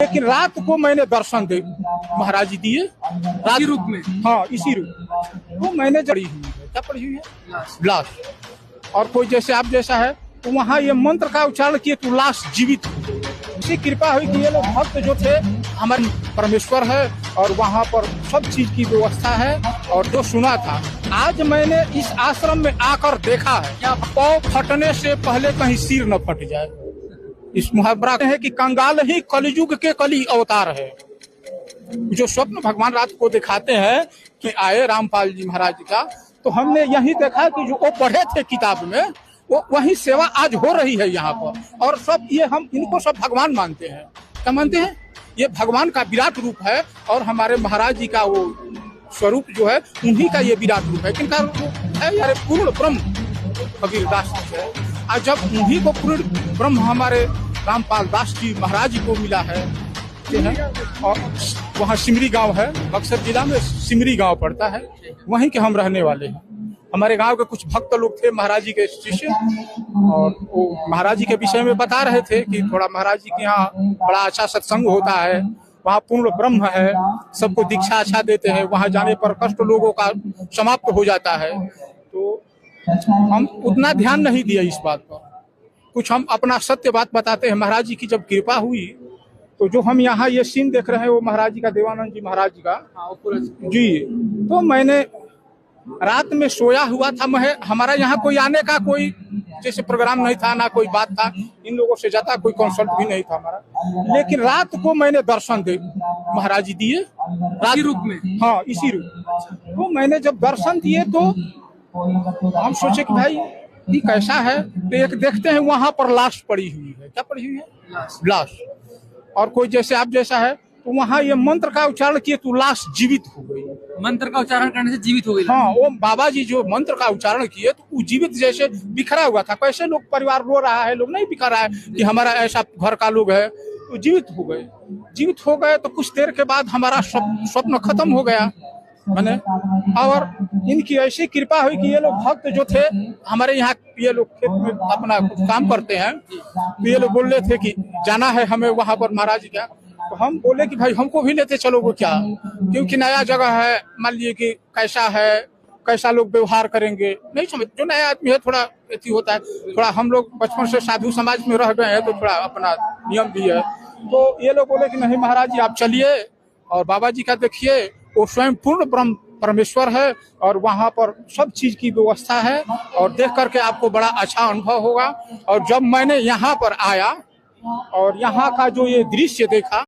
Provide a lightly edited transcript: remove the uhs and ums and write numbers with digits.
लेकिन रात को मैंने दर्शन दे महाराज जी दिए रात रूप में। हाँ इसी रूप वो मैंने जड़ी हुई है। क्या पड़ी हुई है? लाश। और कोई जैसे आप जैसा है तो वहाँ ये मंत्र का उच्चारण किए तो लाश जीवित हो। इसी कृपा हुई कि ये लोग भक्त जो थे हमारे परमेश्वर है और वहाँ पर सब चीज की व्यवस्था है। और जो सुना था आज मैंने इस आश्रम में आकर देखा है क्या पाँव फटने से पहले कहीं सिर न फट जाए। इस मुहावरा है कि कंगाल ही कलयुग के कली अवतार है। जो स्वप्न भगवान रात को दिखाते हैं कि आए रामपाल जी महाराज का, तो हमने यही देखा कि जो वो पढ़े थे किताब में वो वही सेवा आज हो रही है यहाँ पर। और सब ये हम इनको सब भगवान मानते हैं। क्या मानते हैं? ये भगवान का विराट रूप है और हमारे महाराज जी का वो स्वरूप जो है उन्हीं का ये विराट रूप है। किनका रूप है? यार पूर्ण ब्रह्म कबीर दास जी है। और जब उन्हीं को पूर्ण ब्रह्म हमारे रामपाल दास जी महाराज जी को मिला है और वहाँ सिमरी गांव है, बक्सर जिला में सिमरी गांव पड़ता है, वहीं के हम रहने वाले हैं। हमारे गांव के कुछ भक्त लोग थे महाराज जी के शिष्य और वो महाराज जी के विषय में बता रहे थे कि थोड़ा महाराज जी के यहाँ बड़ा अच्छा सत्संग होता है, वहाँ पूर्ण ब्रह्म है, सबको दीक्षा अच्छा देते हैं, वहाँ जाने पर कष्ट लोगों का समाप्त हो जाता है। तो हम उतना ध्यान नहीं दिया इस बात पर। कुछ हम अपना सत्य बात बताते हैं। महाराज जी की जब कृपा हुई तो जो हम यहाँ ये सीन देख रहे हैं वो महाराज जी का, देवानंद जी महाराज जी का जी। तो मैंने रात में सोया हुआ था। मैं हमारा यहाँ कोई आने का कोई जैसे प्रोग्राम नहीं था, ना कोई बात था, इन लोगों से ज्यादा कोई कंसल्ट भी नहीं था हमारा। लेकिन रात को मैंने दर्शन दे महाराज जी दिए रात रूप में। हाँ इसी रूप। तो मैंने जब दर्शन दिए तो हम सोचे कि भाई ये कैसा है। तो एक देखते हैं वहां पर लाश पड़ी हुई है। क्या पड़ी हुई है? लाश। और कोई जैसे आप जैसा है तो वहाँ ये मंत्र का उच्चारण किए तो लाश जीवित हो गई। मंत्र का उच्चारण करने से जीवित हो गई। हाँ वो बाबा जी जो मंत्र का उच्चारण किए तो वो जीवित जैसे बिखरा हुआ था। कैसे लोग परिवार रो रहा है, लोग नहीं बिखरा है कि हमारा ऐसा घर का लोग है, तो जीवित हो गए। जीवित हो गए तो कुछ देर के बाद हमारा स्वप्न खत्म हो गया मैंने। और इनकी ऐसी कृपा हुई कि ये लोग भक्त जो थे हमारे यहाँ, ये लोग खेत में अपना काम करते हैं, तो ये लोग बोल रहे थे कि जाना है हमें वहां पर महाराज जी का। तो हम बोले कि भाई हमको भी लेते चलोगे क्या, क्योंकि नया जगह है, मान लीजिए कि कैसा है, कैसा लोग व्यवहार करेंगे नहीं समझ। जो नया आदमी है थोड़ा एथी होता है, थोड़ा हम लोग बचपन से साधु समाज में रह गए हैं तो थोड़ा अपना नियम भी है। तो ये लोग बोले कि नहीं महाराज जी आप चलिए और बाबा जी का देखिए, वो स्वयं पूर्ण ब्रह्म परमेश्वर है और वहाँ पर सब चीज की व्यवस्था है और देख करके आपको बड़ा अच्छा अनुभव होगा। और जब मैंने यहाँ पर आया और यहाँ का जो ये दृश्य देखा